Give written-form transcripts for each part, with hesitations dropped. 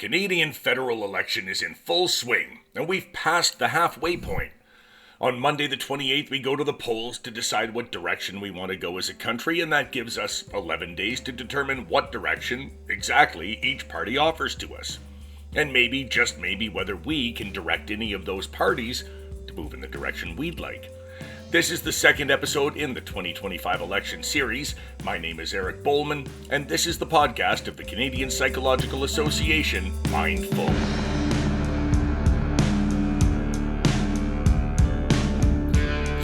Canadian federal election is in full swing, and we've passed the halfway point. On Monday the 28th, we go to the polls to decide what direction we want to go as a country, and that gives us 11 days to determine what direction exactly each party offers to us. And maybe, just maybe, whether we can direct any of those parties to move in the direction we'd like. This is the second episode in the 2025 election series. My name is Eric Bowman, and this is the podcast of the Canadian Psychological Association, Mindful.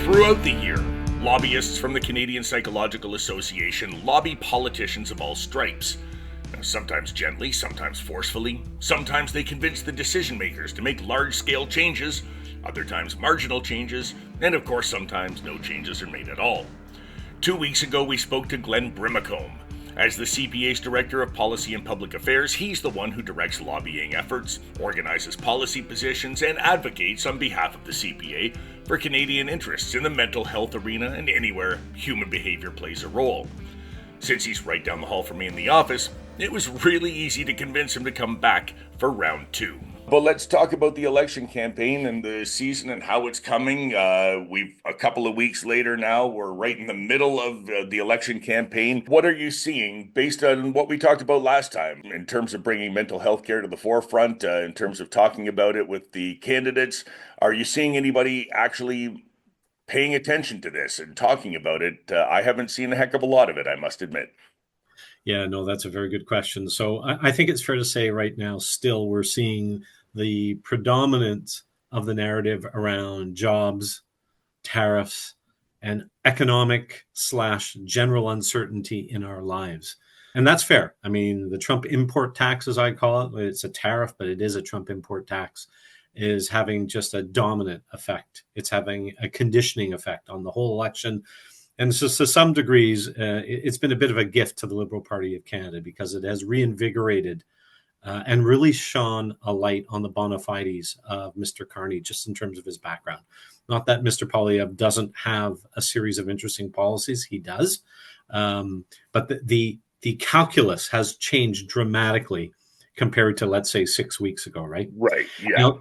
Throughout the year, lobbyists from the Canadian Psychological Association lobby politicians of all stripes. Now, sometimes gently, sometimes forcefully. Sometimes they convince the decision makers to make large-scale changes, other times marginal changes, and of course sometimes no changes are made at all. 2 weeks ago we spoke to Glenn Brimacombe. As the CPA's Director of Policy and Public Affairs, he's the one who directs lobbying efforts, organizes policy positions, and advocates on behalf of the CPA for Canadian interests in the mental health arena and anywhere human behavior plays a role. Since he's right down the hall from me in the office, it was really easy to convince him to come back for round two. But let's talk about the election campaign and the season and how it's coming. We've a couple of weeks later now. We're right in the middle of the election campaign. What are you seeing based on what we talked about last time in terms of bringing mental health care to the forefront, in terms of talking about it with the candidates? Are you seeing anybody actually paying attention to this and talking about it? I haven't seen a heck of a lot of it, I must admit. Yeah, no, that's a very good question. So I think it's fair to say right now, still, we're seeing the predominance of the narrative around jobs, tariffs, and economic/general uncertainty in our lives. And that's fair. I mean, the Trump import tax, as I call it, it's a tariff, but it is a Trump import tax, is having just a dominant effect. It's having a conditioning effect on the whole election. And so to some degrees, it's been a bit of a gift to the Liberal Party of Canada because it has reinvigorated and really shone a light on the bona fides of Mr. Carney, just in terms of his background. Not that Mr. Poilievre doesn't have a series of interesting policies, he does, but the calculus has changed dramatically compared to, let's say, 6 weeks ago, right? Right, yeah.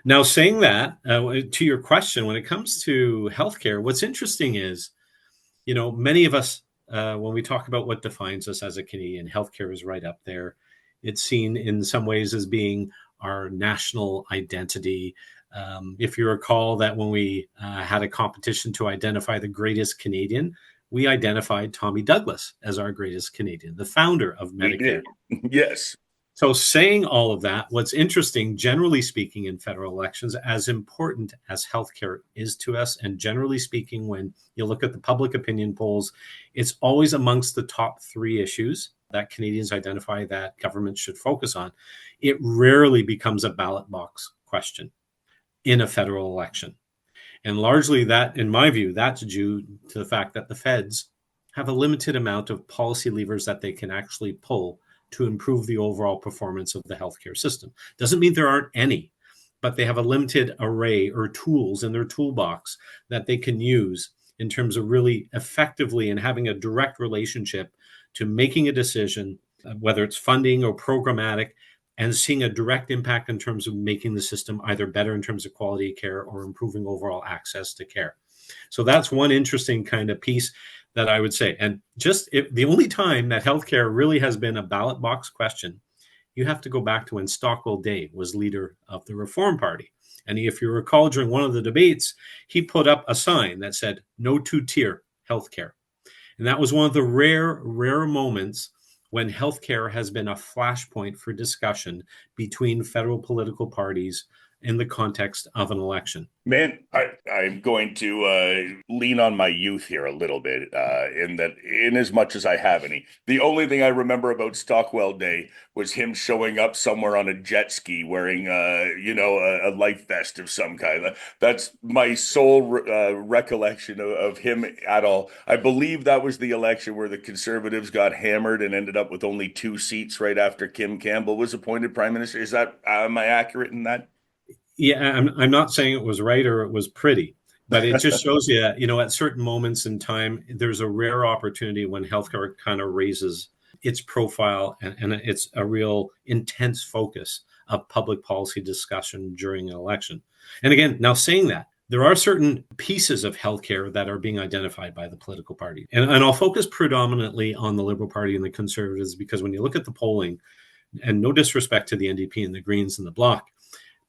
Now saying that, to your question, when it comes to healthcare, what's interesting is, you know, many of us, when we talk about what defines us as a Canadian, healthcare is right up there. It's seen in some ways as being our national identity. If you recall that when we had a competition to identify the greatest Canadian, we identified Tommy Douglas as our greatest Canadian, the founder of Medicare. Yes. So saying all of that, what's interesting, generally speaking, in federal elections, as important as healthcare is to us, and generally speaking, when you look at the public opinion polls, it's always amongst the top three issues that Canadians identify that government should focus on. It rarely becomes a ballot box question in a federal election. And largely that, in my view, that's due to the fact that the feds have a limited amount of policy levers that they can actually pull to improve the overall performance of the healthcare system. Doesn't mean there aren't any, but they have a limited array or tools in their toolbox that they can use in terms of really effectively and having a direct relationship to making a decision, whether it's funding or programmatic, and seeing a direct impact in terms of making the system either better in terms of quality of care or improving overall access to care. So that's one interesting kind of piece that I would say. And just the only time that healthcare really has been a ballot box question, you have to go back to when Stockwell Day was leader of the Reform Party. And if you recall, during one of the debates, he put up a sign that said, "No two-tier healthcare." And that was one of the rare moments when healthcare has been a flashpoint for discussion between federal political parties in the context of an election. Man, I'm going to lean on my youth here a little bit, in that, in as much as I have any. The only thing I remember about Stockwell Day was him showing up somewhere on a jet ski wearing, a life vest of some kind. That's my sole recollection of him at all. I believe that was the election where the Conservatives got hammered and ended up with only 2 seats right after Kim Campbell was appointed Prime Minister. Am I accurate in that? Yeah, I'm not saying it was right or it was pretty, but it just shows you, at certain moments in time, there's a rare opportunity when healthcare kind of raises its profile, and it's a real intense focus of public policy discussion during an election. And again, now saying that, there are certain pieces of healthcare that are being identified by the political party. And I'll focus predominantly on the Liberal Party and the Conservatives, because when you look at the polling, and no disrespect to the NDP and the Greens and the Bloc,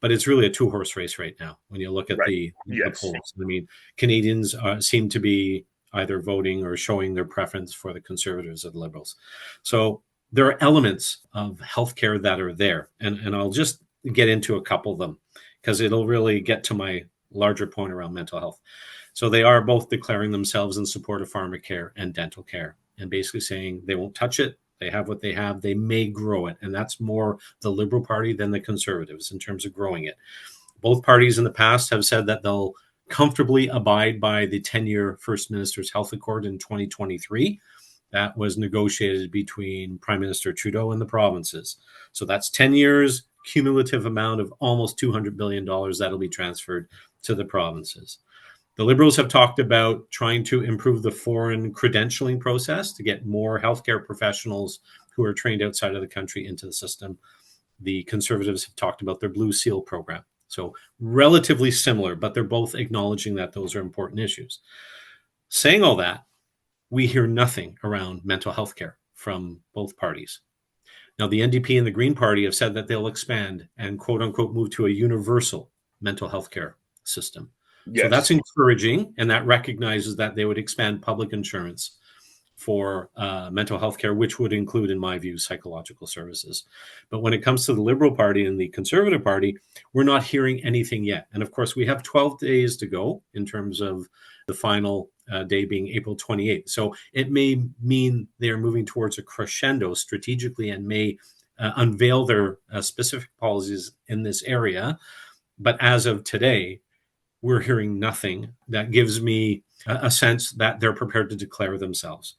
but it's really a two-horse race right now when you look at the polls. I mean, Canadians seem to be either voting or showing their preference for the Conservatives or the Liberals. So there are elements of healthcare that are there. And I'll just get into a couple of them because it'll really get to my larger point around mental health. So they are both declaring themselves in support of pharmacare and dental care and basically saying they won't touch it. They have what they have. They may grow it. And that's more the Liberal Party than the Conservatives in terms of growing it. Both parties in the past have said that they'll comfortably abide by the 10-year First Minister's Health Accord in 2023. That was negotiated between Prime Minister Trudeau and the provinces. So that's 10 years, cumulative amount of almost $200 billion that'll be transferred to the provinces. The Liberals have talked about trying to improve the foreign credentialing process to get more healthcare professionals who are trained outside of the country into the system. The Conservatives have talked about their Blue Seal program. So relatively similar, but they're both acknowledging that those are important issues. Saying all that, we hear nothing around mental health care from both parties. Now, the NDP and the Green Party have said that they'll expand and quote unquote move to a universal mental health care system. So that's encouraging, and that recognizes that they would expand public insurance for mental health care, which would include, in my view, psychological services. But when it comes to the Liberal Party and the Conservative Party, we're not hearing anything yet. And of course, we have 12 days to go in terms of the final day being April 28th. So it may mean they're moving towards a crescendo strategically and may unveil their specific policies in this area. But as of today, we're hearing nothing that gives me a sense that they're prepared to declare themselves.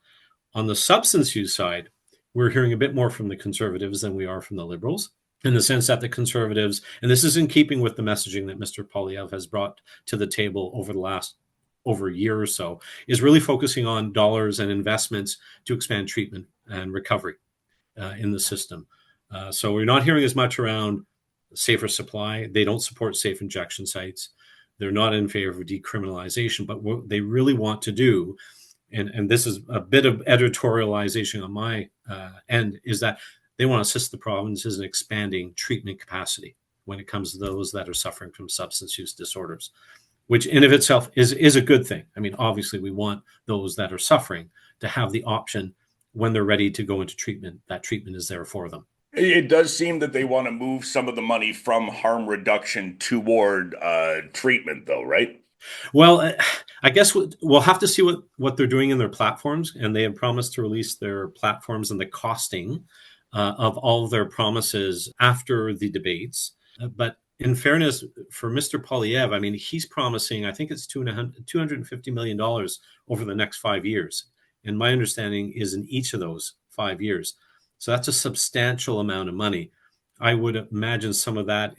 On the substance use side, we're hearing a bit more from the Conservatives than we are from the Liberals, in the sense that the Conservatives, and this is in keeping with the messaging that Mr. Poilievre has brought to the table over the last over a year or so, is really focusing on dollars and investments to expand treatment and recovery in the system. So we're not hearing as much around safer supply. They don't support safe injection sites. They're not in favor of decriminalization, but what they really want to do, and this is a bit of editorialization on my end, is that they want to assist the provinces in expanding treatment capacity when it comes to those that are suffering from substance use disorders, which in of itself is a good thing. I mean, obviously, we want those that are suffering to have the option when they're ready to go into treatment, that treatment is there for them. It does seem that they want to move some of the money from harm reduction toward treatment, though, right? Well, I guess we'll have to see what they're doing in their platforms, and they have promised to release their platforms and the costing of all of their promises after the debates. But in fairness, for Mr. Poilievre, I mean, he's promising, I think it's $250 million over the next 5 years. And my understanding is in each of those 5 years. So that's a substantial amount of money. I would imagine some of that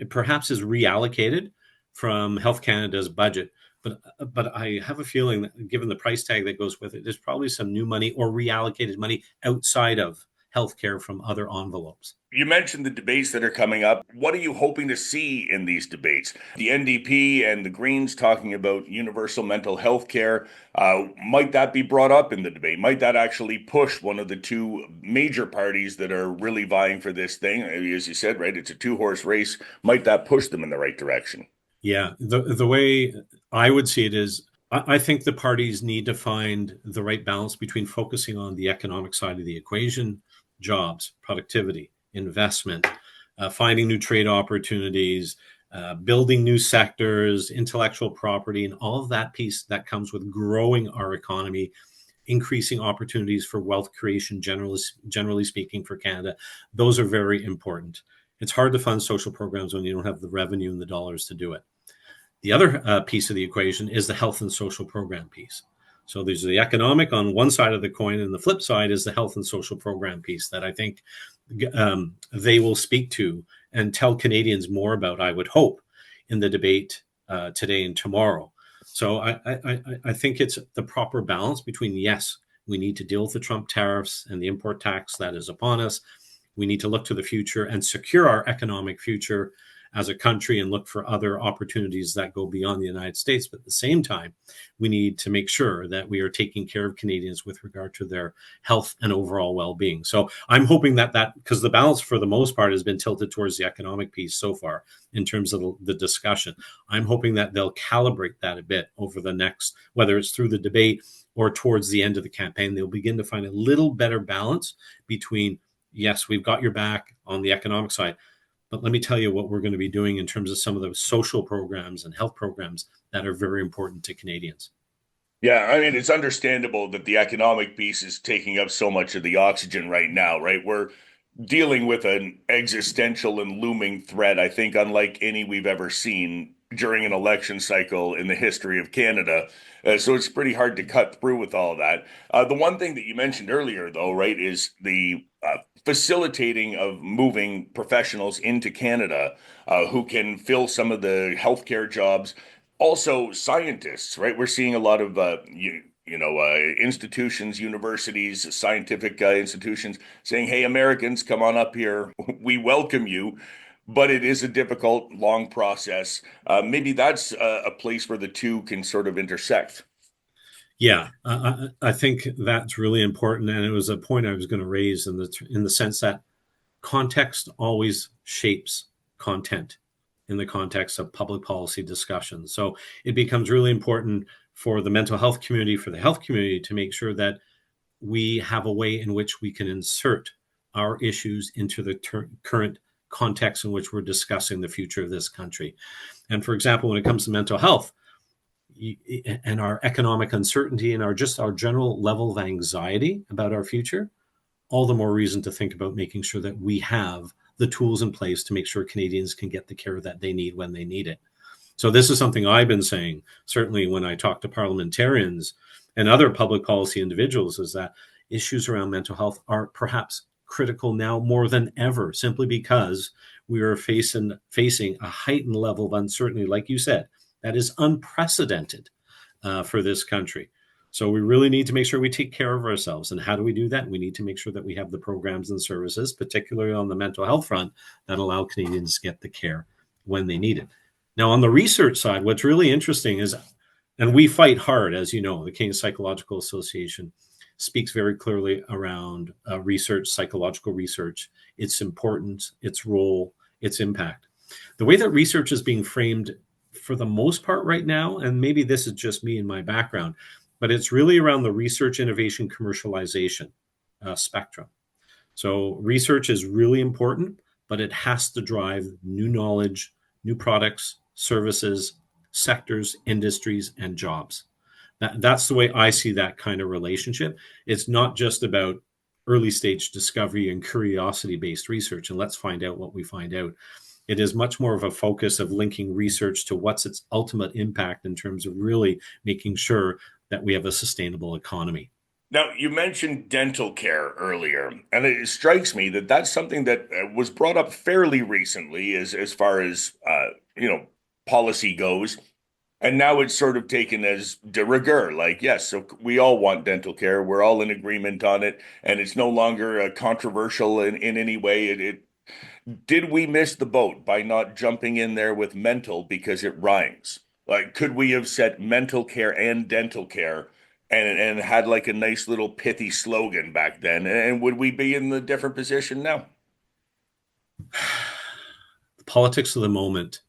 perhaps is reallocated from Health Canada's budget. But I have a feeling that given the price tag that goes with it, there's probably some new money or reallocated money outside of healthcare from other envelopes. You mentioned the debates that are coming up. What are you hoping to see in these debates? The NDP and the Greens talking about universal mental health care. Might that be brought up in the debate? Might that actually push one of the two major parties that are really vying for this thing? As you said, right, it's a two-horse race. Might that push them in the right direction? Yeah, the way I would see it is I think the parties need to find the right balance between focusing on the economic side of the equation, jobs, productivity, investment, finding new trade opportunities, building new sectors, intellectual property, and all of that piece that comes with growing our economy, increasing opportunities for wealth creation, generally speaking, for Canada. Those are very important. It's hard to fund social programs when you don't have the revenue and the dollars to do it. The other piece of the equation is the health and social program piece. So there's the economic on one side of the coin, and the flip side is the health and social program piece that I think they will speak to and tell Canadians more about, I would hope, in the debate today and tomorrow. So I think it's the proper balance between, yes, We need to deal with the Trump tariffs and the import tax that is upon us. We need to look to the future and secure our economic future as a country and look for other opportunities that go beyond the United States. But at the same time, we need to make sure that we are taking care of Canadians with regard to their health and overall well-being. So I'm hoping that because the balance for the most part has been tilted towards the economic piece so far in terms of the discussion. I'm hoping that they'll calibrate that a bit over the next, whether it's through the debate or towards the end of the campaign, they'll begin to find a little better balance between, yes, we've got your back on the economic side, but let me tell you what we're going to be doing in terms of some of the social programs and health programs that are very important to Canadians. Yeah, I mean, it's understandable that the economic piece is taking up so much of the oxygen right now, right? We're dealing with an existential and looming threat, I think, unlike any we've ever seen during an election cycle in the history of Canada. So it's pretty hard to cut through with all of that. The one thing that you mentioned earlier, though, right, is the facilitating of moving professionals into Canada who can fill some of the healthcare jobs. Also, scientists, right? We're seeing a lot of institutions, universities, scientific institutions saying, "Hey, Americans, come on up here. We welcome you." But it is a difficult, long process. Maybe that's a place where the two can sort of intersect. Yeah, I think that's really important, and it was a point I was going to raise in the sense that context always shapes content in the context of public policy discussions. So it becomes really important for the mental health community, for the health community, to make sure that we have a way in which we can insert our issues into the current context in which we're discussing the future of this country. And for example, when it comes to mental health and our economic uncertainty and our general level of anxiety about our future, all the more reason to think about making sure that we have the tools in place to make sure Canadians can get the care that they need when they need it. So this is something I've been saying, certainly when I talk to parliamentarians and other public policy individuals, is that issues around mental health are perhaps critical now more than ever, simply because we are facing a heightened level of uncertainty, like you said, that is unprecedented for this country. So we really need to make sure we take care of ourselves. And how do we do that? We need to make sure that we have the programs and services, particularly on the mental health front, that allow Canadians to get the care when they need it. Now, on the research side, what's really interesting is, and we fight hard, as you know, the Canadian Psychological Association speaks very clearly around research, psychological research, its importance, its role, its impact. The way that research is being framed for the most part right now, and maybe this is just me and my background, but it's really around the research, innovation, commercialization spectrum. So research is really important, but it has to drive new knowledge, new products, services, sectors, industries, and jobs. That's the way I see that kind of relationship. It's not just about early stage discovery and curiosity based research, and let's find out what we find out. It is much more of a focus of linking research to what's its ultimate impact in terms of really making sure that we have a sustainable economy. Now, you mentioned dental care earlier, and it strikes me that that's something that was brought up fairly recently as far as policy goes. And now it's sort of taken as de rigueur, like, yes, so we all want dental care. We're all in agreement on it, and it's no longer controversial in any way. Did we miss the boat by not jumping in there with mental because it rhymes? Like, could we have said mental care and dental care and had like a nice little pithy slogan back then? And would we be in the different position now? The politics of the moment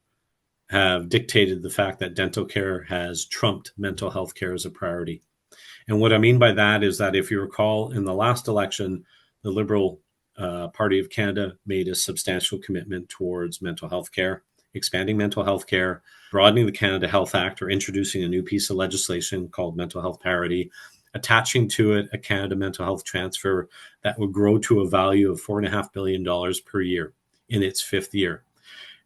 have dictated the fact that dental care has trumped mental health care as a priority. And what I mean by that is that if you recall, in the last election, the Liberal Party of Canada made a substantial commitment towards mental health care, expanding mental health care, broadening the Canada Health Act, or introducing a new piece of legislation called mental health parity, attaching to it a Canada mental health transfer that would grow to a value of $4.5 billion per year in its fifth year.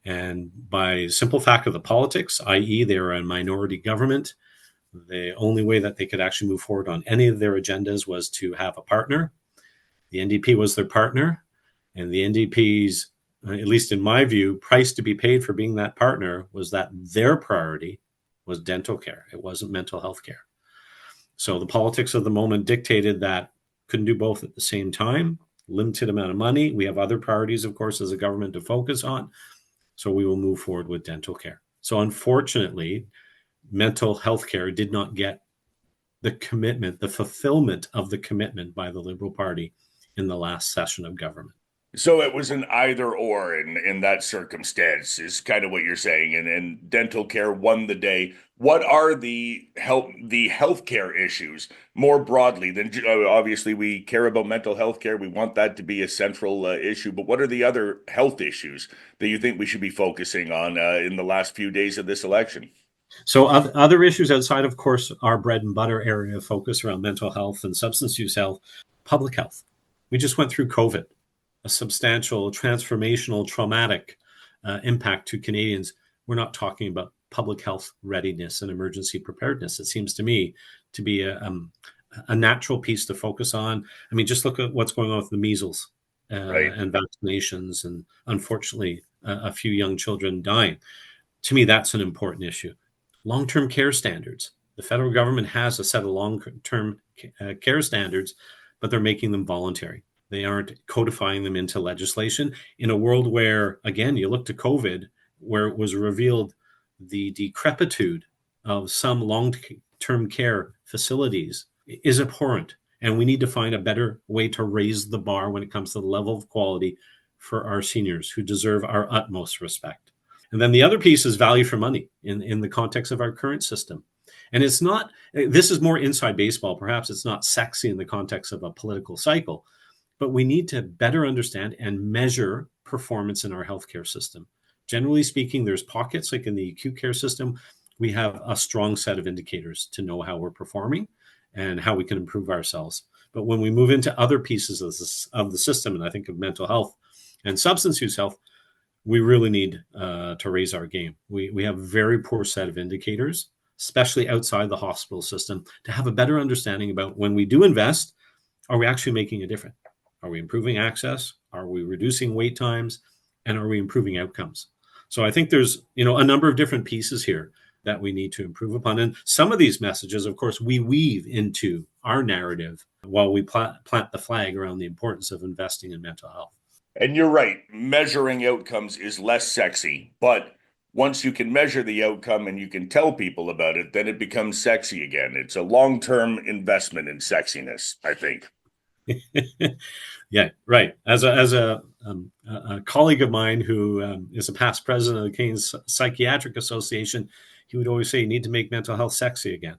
And by simple fact of the politics, i.e., they were a minority government, the only way that they could actually move forward on any of their agendas was to have a partner. The NDP was their partner, and the NDP's, at least in my view, price to be paid for being that partner was that their priority was dental care. It wasn't mental health care. So the politics of the moment dictated that couldn't do both at the same time, limited amount of money. We have other priorities, of course, as a government to focus on. So we will move forward with dental care. So unfortunately, mental health care did not get the commitment, the fulfillment of the commitment by the Liberal Party in the last session of government. So it was an either or in that circumstance, is kind of what you're saying, and dental care won the day. What are the healthcare issues more broadly than obviously we care about mental health care. We want that to be a central issue, but what are the other health issues that you think we should be focusing on in the last few days of this election? So other issues outside, of course, our bread and butter area of focus around mental health and substance use health, public health. We just went through COVID, a substantial, transformational, traumatic impact to Canadians. We're not talking about public health readiness and emergency preparedness. It seems to me to be a natural piece to focus on. I mean, just look at what's going on with the measles Right. and vaccinations, and unfortunately, a few young children dying. To me, that's an important issue. Long-term care standards. The federal government has a set of long-term care standards, but they're making them voluntary. They aren't codifying them into legislation in a world where, again, you look to COVID, where it was revealed the decrepitude of some long-term care facilities is abhorrent. And we need to find a better way to raise the bar when it comes to the level of quality for our seniors who deserve our utmost respect. And then the other piece is value for money in the context of our current system. And it's not, this is more inside baseball. Perhaps it's not sexy in the context of a political cycle, but we need to better understand and measure performance in our healthcare system. Generally speaking, there's pockets like in the acute care system. We have a strong set of indicators to know how we're performing and how we can improve ourselves. But when we move into other pieces of the system, and I think of mental health and substance use health, we really need to raise our game. We have a very poor set of indicators, especially outside the hospital system, to have a better understanding about when we do invest, are we actually making a difference? Are we improving access? Are we reducing wait times? And are we improving outcomes? So I think there's a number of different pieces here that we need to improve upon. And some of these messages, of course, we weave into our narrative while we plant the flag around the importance of investing in mental health. And you're right, measuring outcomes is less sexy, but once you can measure the outcome and you can tell people about it, then it becomes sexy again. It's a long-term investment in sexiness, I think. Yeah, right. As a colleague of mine who is a past president of the Canadian Psychiatric Association, he would always say, "You need to make mental health sexy again."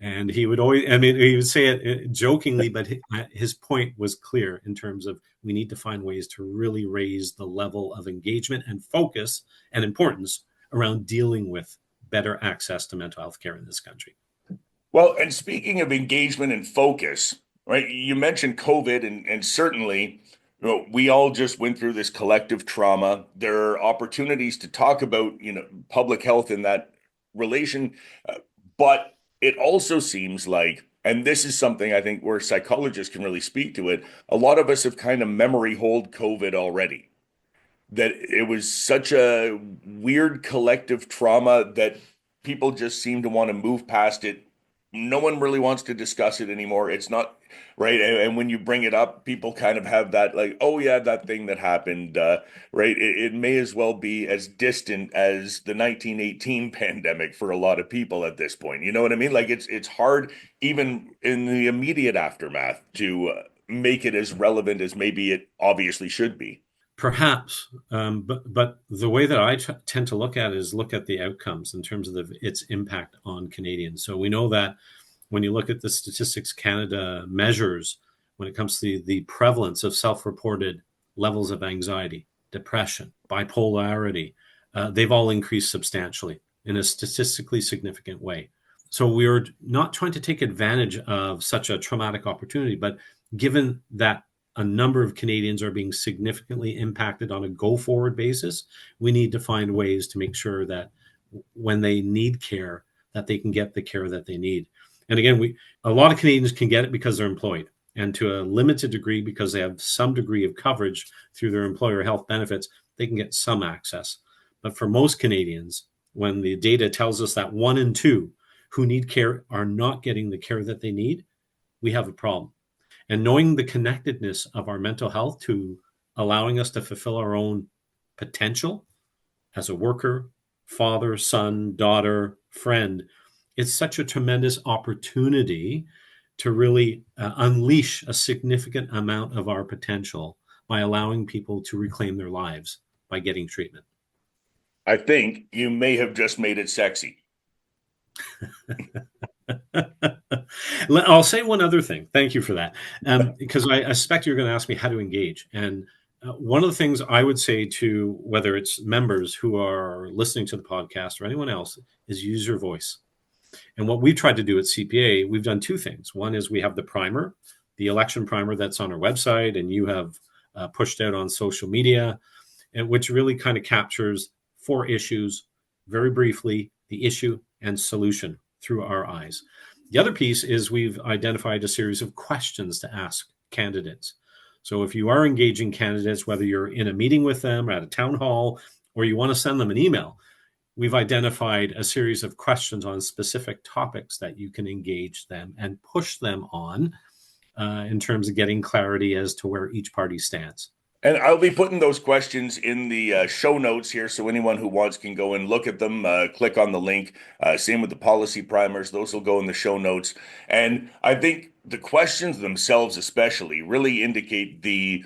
And he would always, I mean, he would say it jokingly, but his point was clear in terms of we need to find ways to really raise the level of engagement and focus and importance around dealing with better access to mental health care in this country. Well, and speaking of engagement and focus, right? You mentioned COVID, and certainly, we all just went through this collective trauma. There are opportunities to talk about, public health in that relation, but it also seems like, and this is something I think where psychologists can really speak to it, a lot of us have kind of memory hold COVID already, that it was such a weird collective trauma that people just seem to want to move past it. No one really wants to discuss it anymore. It's not right. And when you bring it up, people kind of have that like, oh yeah, that thing that happened, right? It may as well be as distant as the 1918 pandemic for a lot of people at this point. You know what I mean? Like it's hard even in the immediate aftermath to make it as relevant as maybe it obviously should be. Perhaps, but the way that I tend to look at it is look at the outcomes in terms of its impact on Canadians. So we know that when you look at the Statistics Canada measures, when it comes to the prevalence of self-reported levels of anxiety, depression, bipolarity, they've all increased substantially in a statistically significant way. So we're not trying to take advantage of such a traumatic opportunity, but given that a number of Canadians are being significantly impacted on a go-forward basis, we need to find ways to make sure that when they need care, that they can get the care that they need. And again, a lot of Canadians can get it because they're employed, and to a limited degree because they have some degree of coverage through their employer health benefits, they can get some access. But for most Canadians, when the data tells us that 1 in 2 who need care are not getting the care that they need, we have a problem. And knowing the connectedness of our mental health to allowing us to fulfill our own potential as a worker, father, son, daughter, friend, it's such a tremendous opportunity to really unleash a significant amount of our potential by allowing people to reclaim their lives by getting treatment. I think you may have just made it sexy. I'll say one other thing. Thank you for that. Because I suspect you're going to ask me how to engage. And one of the things I would say to whether it's members who are listening to the podcast or anyone else is use your voice. And what we tried to do at CPA, we've done two things. One is we have the primer, the election primer that's on our website, and you have pushed out on social media, and which really kind of captures 4 issues very briefly, the issue and solution through our eyes. The other piece is we've identified a series of questions to ask candidates. So if you are engaging candidates, whether you're in a meeting with them or at a town hall, or you want to send them an email, we've identified a series of questions on specific topics that you can engage them and push them on in terms of getting clarity as to where each party stands. And I'll be putting those questions in the show notes here, so anyone who wants can go and look at them, click on the link. Same with the policy primers; those will go in the show notes. And I think the questions themselves, especially, really indicate the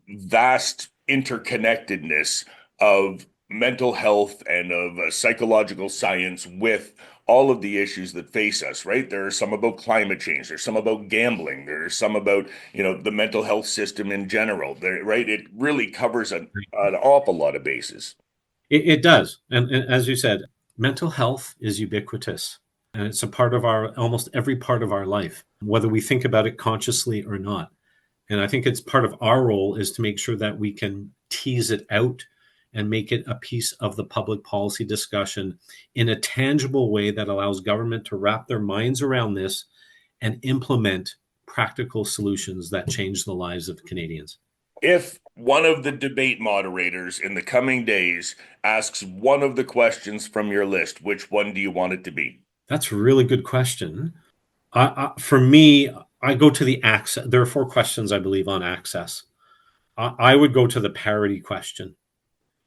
vast interconnectedness of mental health and of psychological science with all of the issues that face us, right? There are some about climate change. There's some about gambling. There's some about, the mental health system in general, there, right? It really covers an awful lot of bases. It does. And as you said, mental health is ubiquitous. And it's a part of almost every part of our life, whether we think about it consciously or not. And I think it's part of our role is to make sure that we can tease it out and make it a piece of the public policy discussion in a tangible way that allows government to wrap their minds around this and implement practical solutions that change the lives of Canadians. If one of the debate moderators in the coming days asks one of the questions from your list, which one do you want it to be? That's a really good question. For me, I go to the access. There are 4 questions, I believe, on access. I would go to the parity question,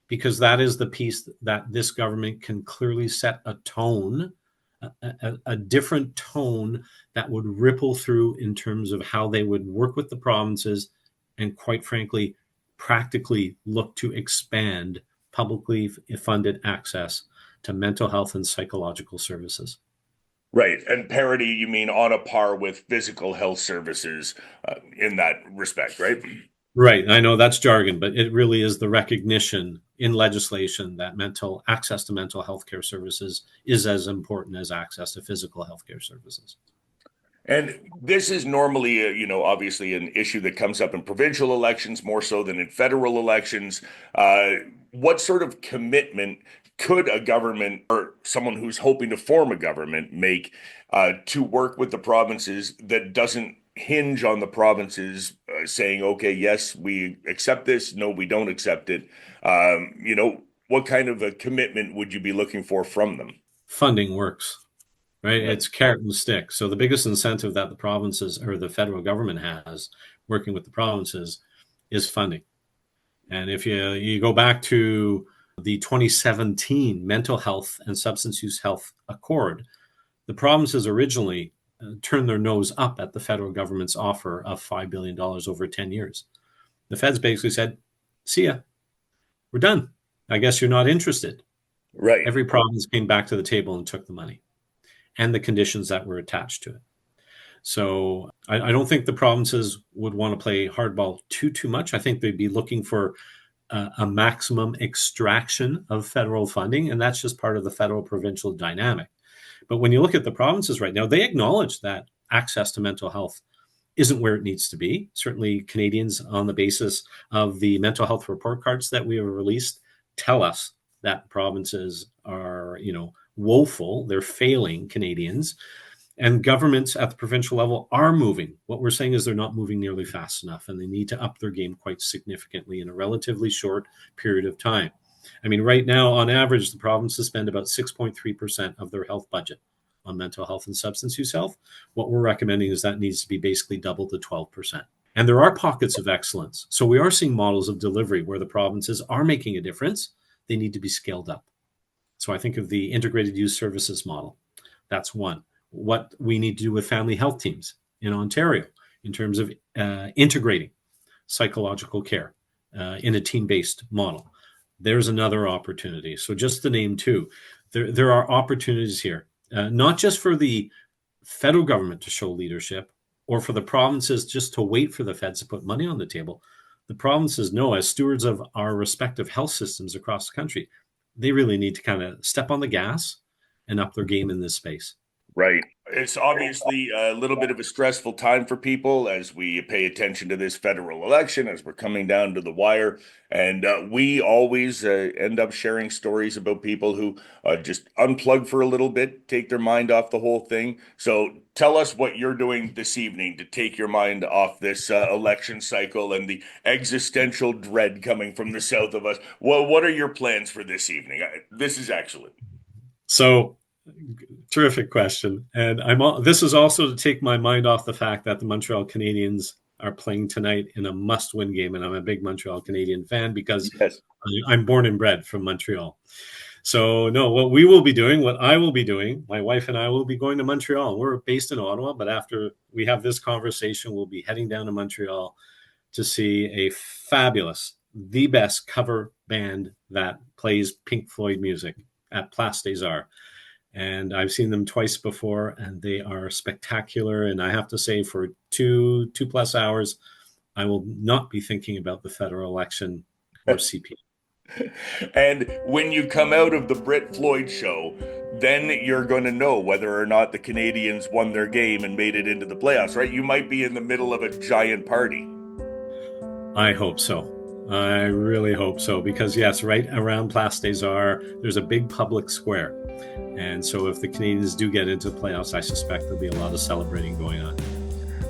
because that is the piece that this government can clearly set a tone, a different tone that would ripple through in terms of how they would work with the provinces and, quite frankly, practically look to expand publicly funded access to mental health and psychological services. Right. And parity, you mean on a par with physical health services in that respect, right? Right. I know that's jargon, but it really is the recognition in legislation that access to mental health care services is as important as access to physical health care services. And this is normally, obviously an issue that comes up in provincial elections more so than in federal elections. What sort of commitment could a government or someone who's hoping to form a government make to work with the provinces that doesn't hinge on the provinces saying, okay, yes, we accept this. No, we don't accept it. What kind of a commitment would you be looking for from them? Funding works. Right? Right. It's carrot and stick. So the biggest incentive that the provinces or the federal government has working with the provinces is funding. And if you go back to the 2017 Mental Health and Substance Use Health Accord, the provinces originally turned their nose up at the federal government's offer of $5 billion over 10 years. The feds basically said, see ya, we're done. I guess you're not interested. Right. Every province came back to the table and took the money and the conditions that were attached to it. So I don't think the provinces would want to play hardball too much. I think they'd be looking for a maximum extraction of federal funding, and that's just part of the federal provincial dynamic. But when you look at the provinces right now, they acknowledge that access to mental health isn't where it needs to be. Certainly, Canadians, on the basis of the mental health report cards that we have released, tell us that provinces are, woeful. They're failing Canadians. And governments at the provincial level are moving. What we're saying is they're not moving nearly fast enough, and they need to up their game quite significantly in a relatively short period of time. I mean, right now, on average, the provinces spend about 6.3% of their health budget on mental health and substance use health. What we're recommending is that needs to be basically doubled to 12%. And there are pockets of excellence. So we are seeing models of delivery where the provinces are making a difference. They need to be scaled up. So I think of the integrated youth services model. That's one. What we need to do with family health teams in Ontario in terms of integrating psychological care in a team-based model. There's another opportunity. So just to name two, there are opportunities here, not just for the federal government to show leadership or for the provinces just to wait for the feds to put money on the table. The provinces know, as stewards of our respective health systems across the country, they really need to kind of step on the gas and up their game in this space. Right. It's obviously a little bit of a stressful time for people as we pay attention to this federal election, as we're coming down to the wire. And we always end up sharing stories about people who just unplug for a little bit, take their mind off the whole thing. So tell us what you're doing this evening to take your mind off this election cycle and the existential dread coming from the south of us. Well, what are your plans for this evening? This is excellent. So, terrific question. And this is also to take my mind off the fact that the Montreal Canadiens are playing tonight in a must-win game. And I'm a big Montreal Canadian fan because Yes. I'm born and bred from Montreal. So no, what I will be doing, my wife and I will be going to Montreal. We're based in Ottawa, but after we have this conversation, we'll be heading down to Montreal to see a fabulous, the best cover band that plays Pink Floyd music at Place des Arts. And I've seen them twice before, and they are spectacular. And I have to say, for two plus hours, I will not be thinking about the federal election or CPA. And when you come out of the Brit Floyd show, then you're going to know whether or not the Canadians won their game and made it into the playoffs, right? You might be in the middle of a giant party. I hope so. I really hope so, because yes, right around Place des Arts, there's a big public square. And so if the Canadians do get into the playoffs, I suspect there'll be a lot of celebrating going on.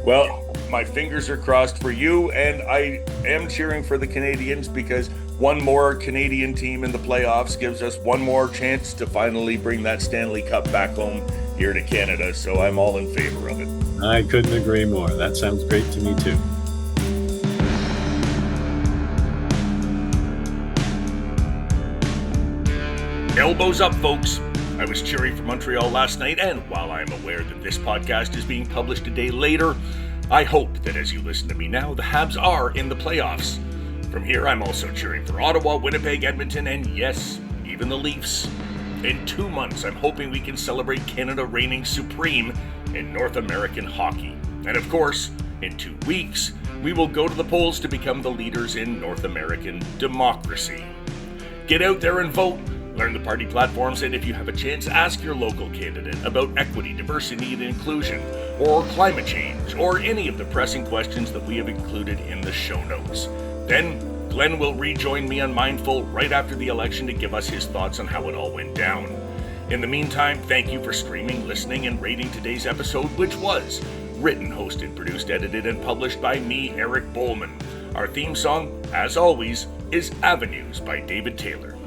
Well, my fingers are crossed for you, and I am cheering for the Canadians because one more Canadian team in the playoffs gives us one more chance to finally bring that Stanley Cup back home here to Canada. So I'm all in favor of it. I couldn't agree more. That sounds great to me too. Elbows up, folks. I was cheering for Montreal last night, and while I am aware that this podcast is being published a day later, I hope that as you listen to me now, the Habs are in the playoffs. From here, I'm also cheering for Ottawa, Winnipeg, Edmonton, and yes, even the Leafs. In 2 months, I'm hoping we can celebrate Canada reigning supreme in North American hockey. And of course, in 2 weeks, we will go to the polls to become the leaders in North American democracy. Get out there and vote. Learn the party platforms, and if you have a chance, ask your local candidate about equity, diversity, and inclusion, or climate change, or any of the pressing questions that we have included in the show notes. Then, Glenn will rejoin me on Mindful right after the election to give us his thoughts on how it all went down. In the meantime, thank you for streaming, listening, and rating today's episode, which was written, hosted, produced, edited, and published by me, Eric Bowman. Our theme song, as always, is Avenues by David Taylor.